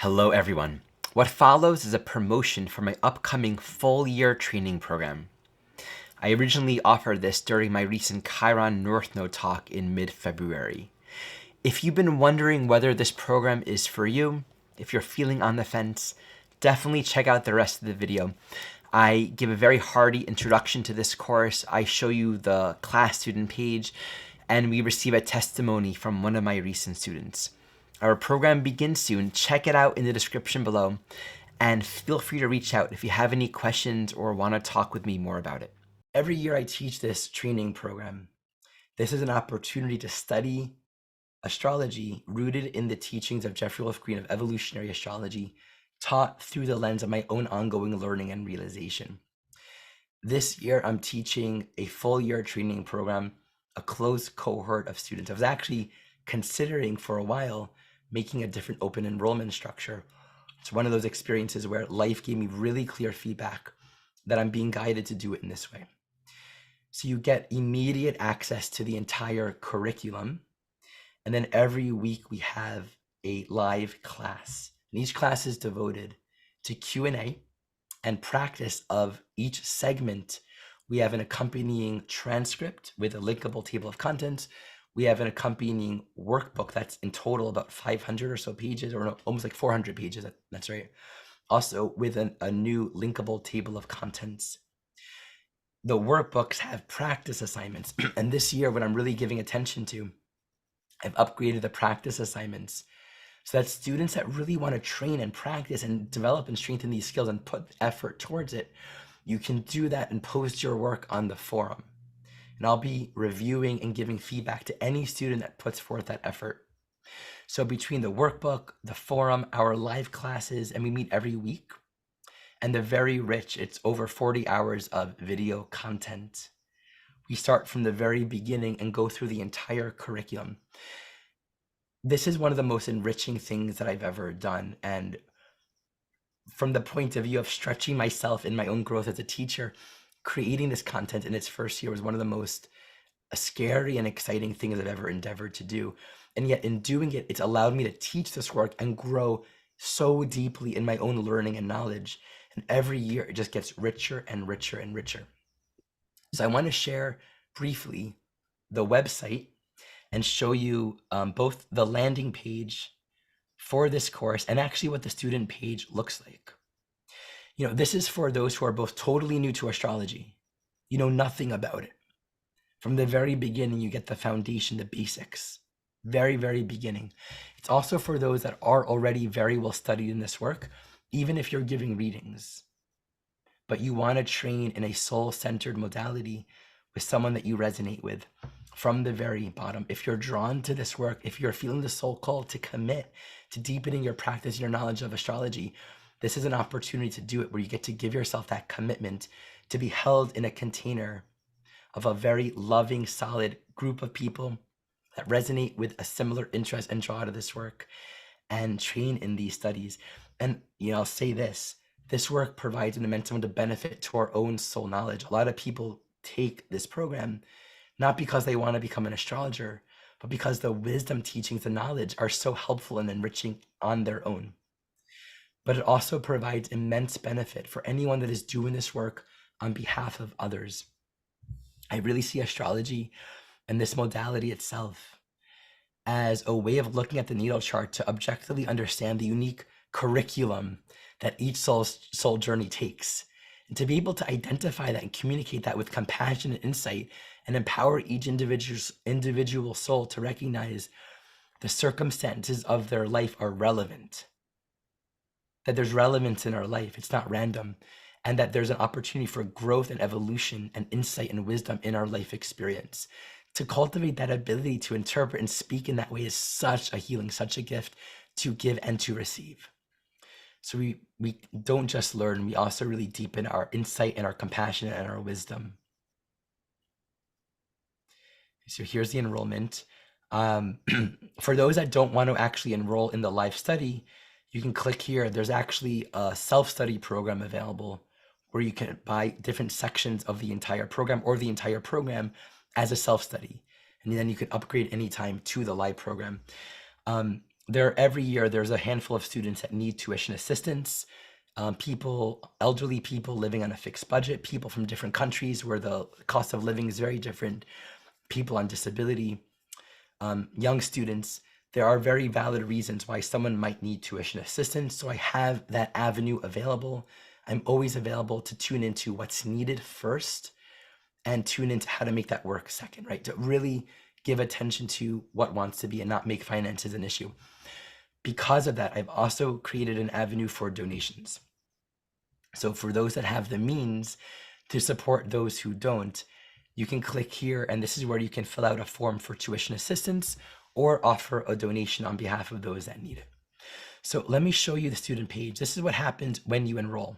Hello everyone. What follows is a promotion for my upcoming full-year training program. I originally offered this during my recent Chiron North Node talk in mid-February. If you've been wondering whether this program is for you, if you're feeling on the fence, definitely check out the rest of the video. I give a very hearty introduction to this course. I show you the class student page, and we receive a testimony from one of my recent students. Our program begins soon. Check it out in the description below, and feel free to reach out if you have any questions or want to talk with me more about it. Every year I teach this training program. This is an opportunity to study astrology rooted in the teachings of Jeffrey Wolf Green of evolutionary astrology, taught through the lens of my own ongoing learning and realization. This year I'm teaching a full year training program, a closed cohort of students. I was actually considering for a while making a different open enrollment structure. It's one of those experiences where life gave me really clear feedback that I'm being guided to do it in this way. So you get immediate access to the entire curriculum. And then every week we have a live class. And each class is devoted to Q&A and practice of each segment. We have an accompanying transcript with a linkable table of contents. We have an accompanying workbook that's in total about 500 or so pages, or no, almost like 400 pages, that's right. Also with a new linkable table of contents. The workbooks have practice assignments. And this year, what I'm really giving attention to, I've upgraded the practice assignments so that students that really want to train and practice and develop and strengthen these skills and put effort towards it, you can do that and post your work on the forum. And I'll be reviewing and giving feedback to any student that puts forth that effort. So between the workbook, the forum, our live classes, and we meet every week, and the very rich, it's over 40 hours of video content. We start from the very beginning and go through the entire curriculum. This is one of the most enriching things that I've ever done. And from the point of view of stretching myself in my own growth as a teacher, creating this content in its first year was one of the most scary and exciting things I've ever endeavored to do. And yet in doing it, it's allowed me to teach this work and grow so deeply in my own learning and knowledge. And every year it just gets richer and richer and richer. So I want to share briefly the website and show you both the landing page for this course and actually what the student page looks like. You know, this is for those who are both totally new to astrology. You know nothing about it. From the very beginning, you get the foundation, the basics, very, very beginning. It's also for those that are already very well studied in this work, even if you're giving readings, but you want to train in a soul-centered modality with someone that you resonate with from the very bottom. If you're drawn to this work, if you're feeling the soul call to commit to deepening your practice, your knowledge of astrology, this is an opportunity to do it where you get to give yourself that commitment to be held in a container of a very loving, solid group of people that resonate with a similar interest and draw to this work and train in these studies. And, you know, I'll say this work provides an immense amount of benefit to our own soul knowledge. A lot of people take this program not because they want to become an astrologer, but because the wisdom, teachings, and knowledge are so helpful and enriching on their own. But it also provides immense benefit for anyone that is doing this work on behalf of others. I really see astrology and this modality itself as a way of looking at the natal chart to objectively understand the unique curriculum that each soul journey takes, and to be able to identify that and communicate that with compassion and insight and empower each individual soul to recognize the circumstances of their life are relevant, that there's relevance in our life, it's not random, and that there's an opportunity for growth and evolution and insight and wisdom in our life experience. To cultivate that ability to interpret and speak in that way is such a healing, such a gift to give and to receive. So we don't just learn, we also really deepen our insight and our compassion and our wisdom. So here's the enrollment. For those that don't want to actually enroll in the live study, you can click here. There's actually a self-study program available where you can buy different sections of the entire program or the entire program as a self-study. And then you can upgrade anytime to the live program. every year there's a handful of students that need tuition assistance. Elderly people living on a fixed budget, people from different countries where the cost of living is very different, people on disability, young students. There are very valid reasons why someone might need tuition assistance. So I have that avenue available. I'm always available to tune into what's needed first and tune into how to make that work second, right? To really give attention to what wants to be and not make finances an issue. Because of that, I've also created an avenue for donations. So for those that have the means to support those who don't, you can click here, and this is where you can fill out a form for tuition assistance or offer a donation on behalf of those that need it. So let me show you the student page. This is what happens when you enroll.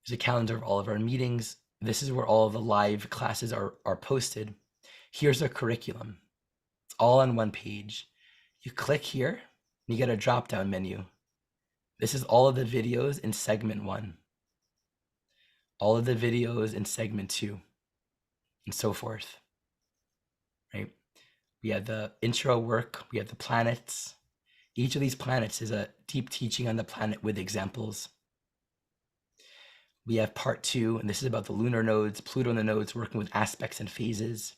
There's a calendar of all of our meetings. This is where all of the live classes are posted. Here's a curriculum. It's all on one page. You click here, and you get a drop-down menu. This is all of the videos in segment 1, all of the videos in segment 2, and so forth, right? We have the intro work, we have the planets. Each of these planets is a deep teaching on the planet with examples. We have part 2, and this is about the lunar nodes, Pluto and the nodes, working with aspects and phases.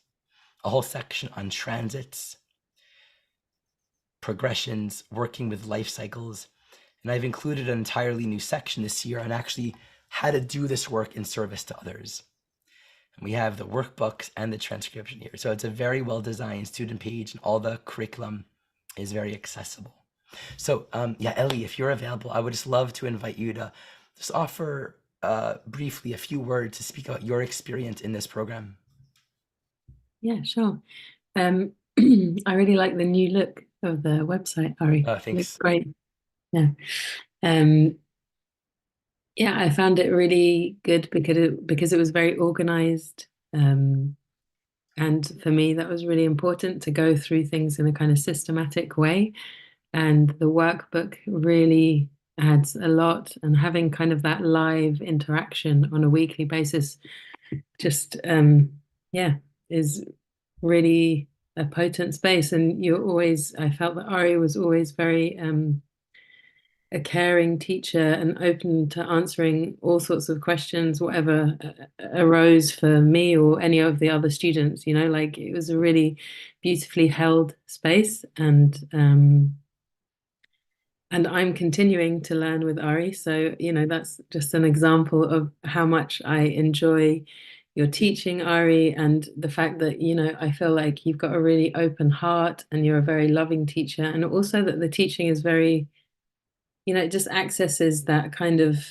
A whole section on transits, progressions, working with life cycles. And I've included an entirely new section this year on actually how to do this work in service to others. And we have the workbooks and the transcription here. So it's a very well-designed student page, and all the curriculum is very accessible. So yeah, Ellie, if you're available, I would just love to invite you to just offer briefly a few words to speak about your experience in this program. Yeah, sure. I really like the new look of the website, Ari. Thanks. Looks great. Yeah. Yeah, I found it really good because it was very organized. And for me, that was really important to go through things in a kind of systematic way. And the workbook really adds a lot, and having kind of that live interaction on a weekly basis just yeah, is really a potent space. And I felt that Ari was always very a caring teacher and open to answering all sorts of questions, whatever arose for me or any of the other students, like it was a really beautifully held space. And I'm continuing to learn with Ari. So, that's just an example of how much I enjoy your teaching, Ari, and the fact that, I feel like you've got a really open heart and you're a very loving teacher. And also that the teaching is very, it just accesses that kind of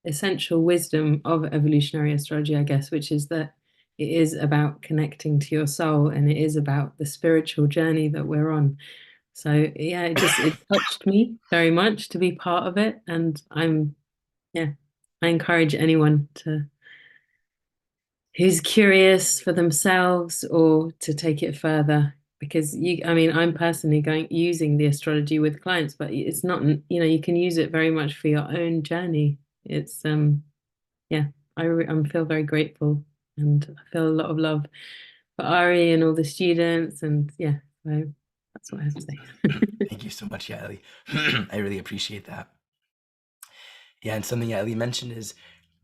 essential wisdom of evolutionary astrology, I guess, which is that it is about connecting to your soul, and it is about the spiritual journey that we're on. So yeah, it touched me very much to be part of it. And I encourage anyone who's curious for themselves or to take it further, because I'm personally using the astrology with clients, but it's not, you can use it very much for your own journey. It's yeah, I feel very grateful, and I feel a lot of love for Ari and all the students, and yeah, so that's what I have to say. Thank you so much, Ellie. I really appreciate that. Yeah, and something Ellie mentioned is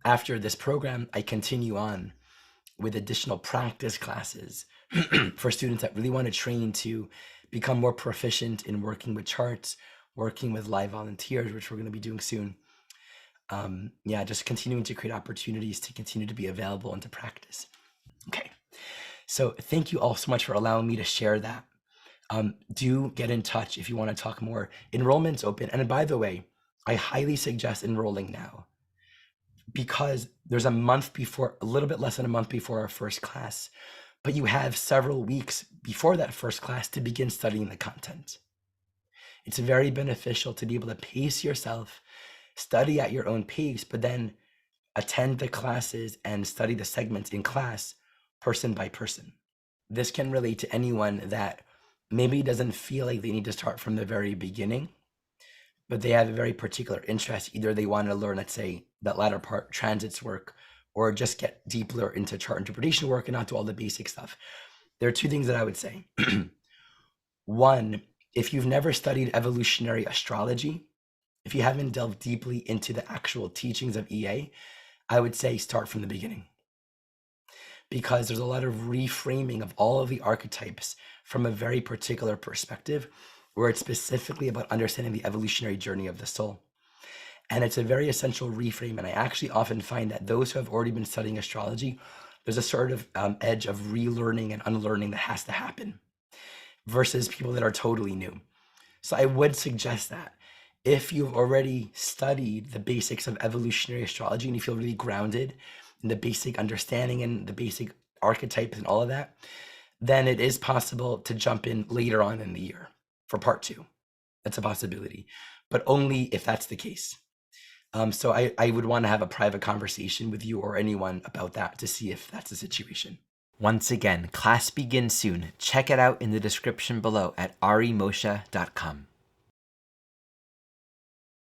after this program, I continue on with additional practice classes for students that really want to train to become more proficient in working with charts, working with live volunteers, which we're going to be doing soon. Yeah, just continuing to create opportunities to continue to be available and to practice. Okay, so thank you all so much for allowing me to share that. Do get in touch if you want to talk more. Enrollment's open. And by the way, I highly suggest enrolling now, because there's a little bit less than a month before our first class, but you have several weeks before that first class to begin studying the content. It's very beneficial to be able to pace yourself, study at your own pace, but then attend the classes and study the segments in class person by person. This can relate to anyone that maybe doesn't feel like they need to start from the very beginning, but they have a very particular interest. Either they want to learn, let's say, that latter part, transits work, or just get deeper into chart interpretation work and not do all the basic stuff. There are two things that I would say. One, If you've never studied evolutionary astrology, if you haven't delved deeply into the actual teachings of EA, I would say start from the beginning, because there's a lot of reframing of all of the archetypes from a very particular perspective, where it's specifically about understanding the evolutionary journey of the soul. And it's a very essential reframe. And I actually often find that those who have already been studying astrology, there's a sort of edge of relearning and unlearning that has to happen versus people that are totally new. So I would suggest that if you've already studied the basics of evolutionary astrology and you feel really grounded in the basic understanding and the basic archetypes and all of that, then it is possible to jump in later on in the year for part 2. That's a possibility, but only if that's the case. So I would want to have a private conversation with you or anyone about that to see if that's the situation. Once again, class begins soon. Check it out in the description below at arimosha.com.